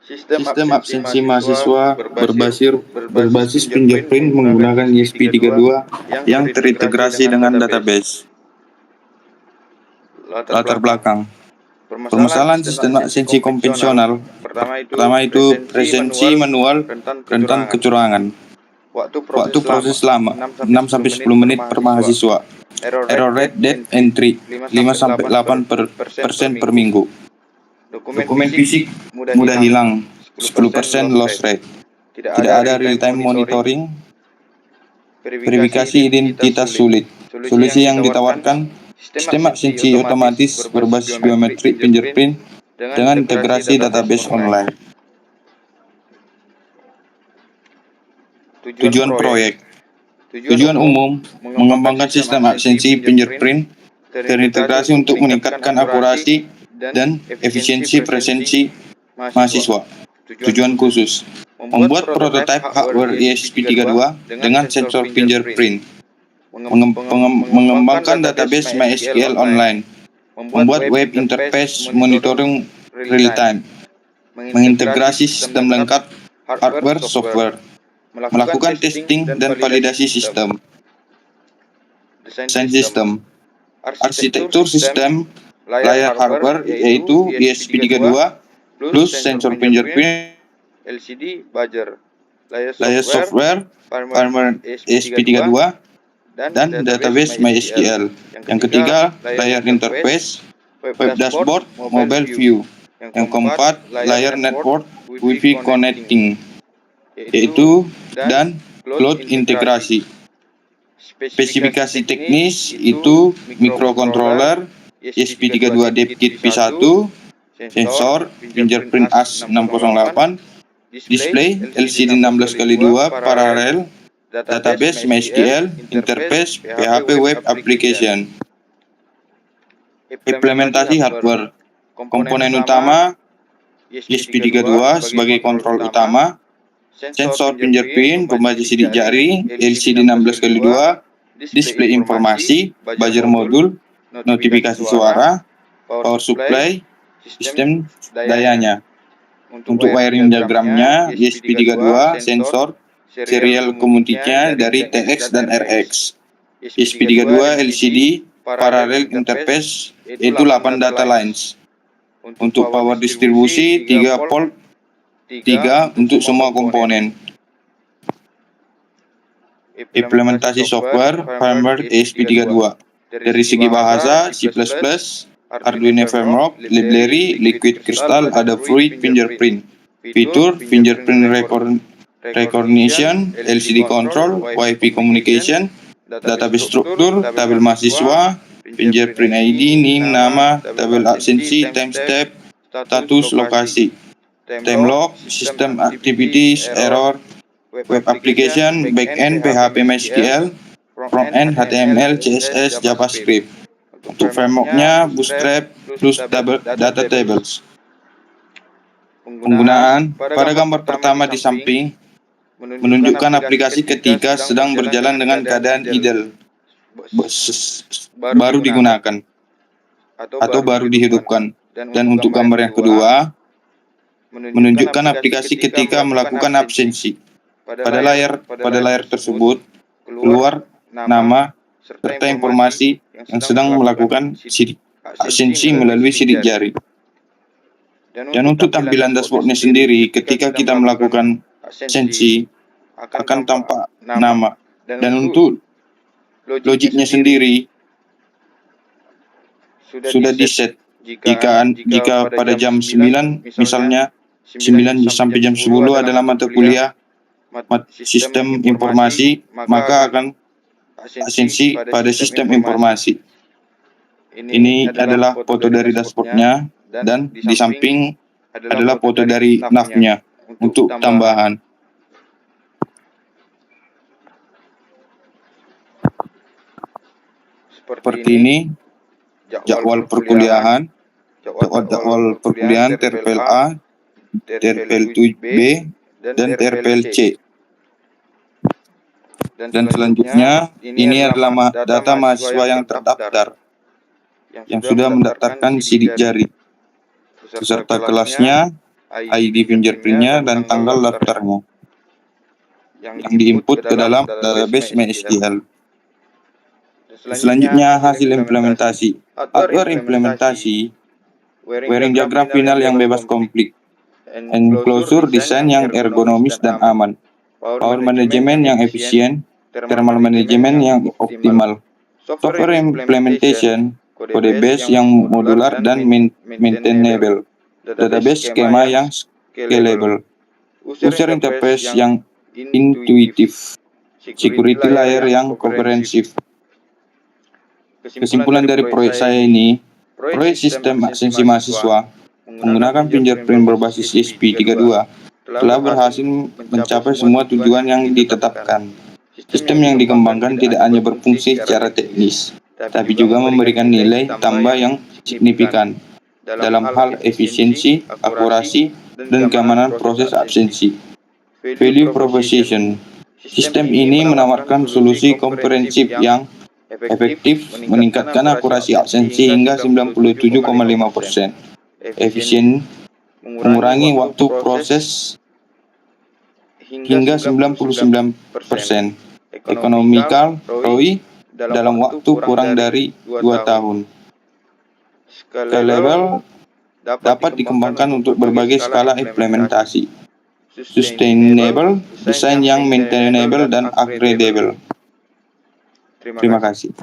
Sistem absensi mahasiswa berbasis fingerprint menggunakan ESP32 yang terintegrasi dengan database. Latar belakang. Permasalahan sistem absensi konvensional pertama itu presensi manual rentan kecurangan. Waktu proses lama 6-10 menit per mahasiswa. Error rate dead entry 5-8% per minggu. Dokumen fisik mudah hilang 10% loss rate. Tidak ada real time monitoring. Verifikasi identitas sulit. Solusi yang ditawarkan sistem absensi otomatis berbasis biometrik fingerprint dengan integrasi database online. Tujuan proyek. Tujuan umum mengembangkan sistem absensi fingerprint terintegrasi untuk meningkatkan akurasi dan efisiensi presensi mahasiswa. Tujuan khusus membuat prototipe hardware ESP32 dengan sensor fingerprint, mengembangkan database MySQL online, membuat web interface monitoring real time, mengintegrasi sistem lengkap hardware software, melakukan testing dan validasi sistem. Desain sistem. Arsitektur sistem layar hardware yaitu ESP32 plus sensor fingerprint, LCD buzzer, layar software firmware ESP32 dan database MySQL. Yang ketiga, layar interface, web dashboard, mobile view. Yang keempat, layar network Wi-Fi connecting, yaitu dan cloud integrasi. Spesifikasi teknis itu microcontroller ESP32 DevKit V1, sensor fingerprint AS608, display LCD 16x2 paralel, database MySQL, interface PHP web application. Implementasi hardware. Komponen utama ESP32 sebagai kontrol utama, sensor fingerprint pembaca sidik jari LCD 16x2, display informasi, buzzer modul, notifikasi suara, power supply, sistem dayanya. Untuk wiring diagramnya, ESP32 sensor serial komunikasinya dari TX dan RX. ESP32 LCD parallel interface yaitu 8 data lines. Untuk power distribusi 3 volt 3 untuk semua komponen. Implementasi software firmware ESP32. Dari segi bahasa C++, Arduino Framework, library, Liquid Crystal, ada Fluid Fingerprint. Fitur fingerprint recognition, LCD control, Wi-Fi communication, database struktur, tabel mahasiswa, fingerprint ID, NIM, nama, tabel absensi, timestamp, status lokasi, time log, system activities, error, web application, backend, PHP MySQL, frontend, HTML, CSS, JavaScript. Untuk frameworknya, Bootstrap plus data tables. Penggunaan pada gambar pertama di samping menunjukkan aplikasi ketika sedang berjalan dengan keadaan idle, baru digunakan atau baru dihidupkan. Dan untuk gambar yang kedua menunjukkan aplikasi ketika melakukan absensi. Pada layar tersebut keluar nama serta informasi yang sedang melakukan absensi melalui sidik jari. Dan untuk tampilan dashboardnya sendiri, ketika kita melakukan absensi akan tampak nama. Dan untuk logiknya sendiri sudah di-set. Jika pada jam 9 misalnya 9 sampai jam 10 adalah mata kuliah sistem informasi, maka akan absensi pada sistem informasi. Ini adalah foto dari dashboardnya dan di samping adalah foto dari nav-nya untuk tambahan. Seperti ini jadwal perkuliahan, TRPL A, TRPL B, dan TRPL C. Dan selanjutnya, ini adalah data mahasiswa yang terdaftar, yang sudah mendaftarkan sidik jari, beserta kelasnya, ID fingerprint-nya, dan tanggal daftarnya yang diinput ke dalam database MySQL. Selanjutnya, hasil implementasi. Hardware implementasi, wiring diagram final yang bebas konflik, enclosure desain yang ergonomis dan aman, power management yang efisien, thermal management yang optimal, software implementation, kode base yang modular dan maintainable, database skema yang scalable, user interface yang intuitif, security layer yang komprehensif. Kesimpulan dari proyek saya ini, proyek sistem absensi mahasiswa menggunakan fingerprint berbasis ESP32 telah berhasil mencapai semua tujuan yang ditetapkan. Sistem yang dikembangkan tidak hanya berfungsi secara teknis, tapi juga memberikan nilai tambah yang signifikan dalam hal efisiensi, akurasi, dan keamanan proses absensi. Value proposition. Sistem ini menawarkan solusi komprehensif yang efektif, meningkatkan akurasi absensi hingga 97,5%, efisien, mengurangi waktu proses hingga 99%, ekonomikal ROI dalam waktu kurang dari 2 tahun. Scalable dapat dikembangkan untuk berbagai skala implementasi. Sustainable, desain yang maintainable dan upgradable. Terima kasih.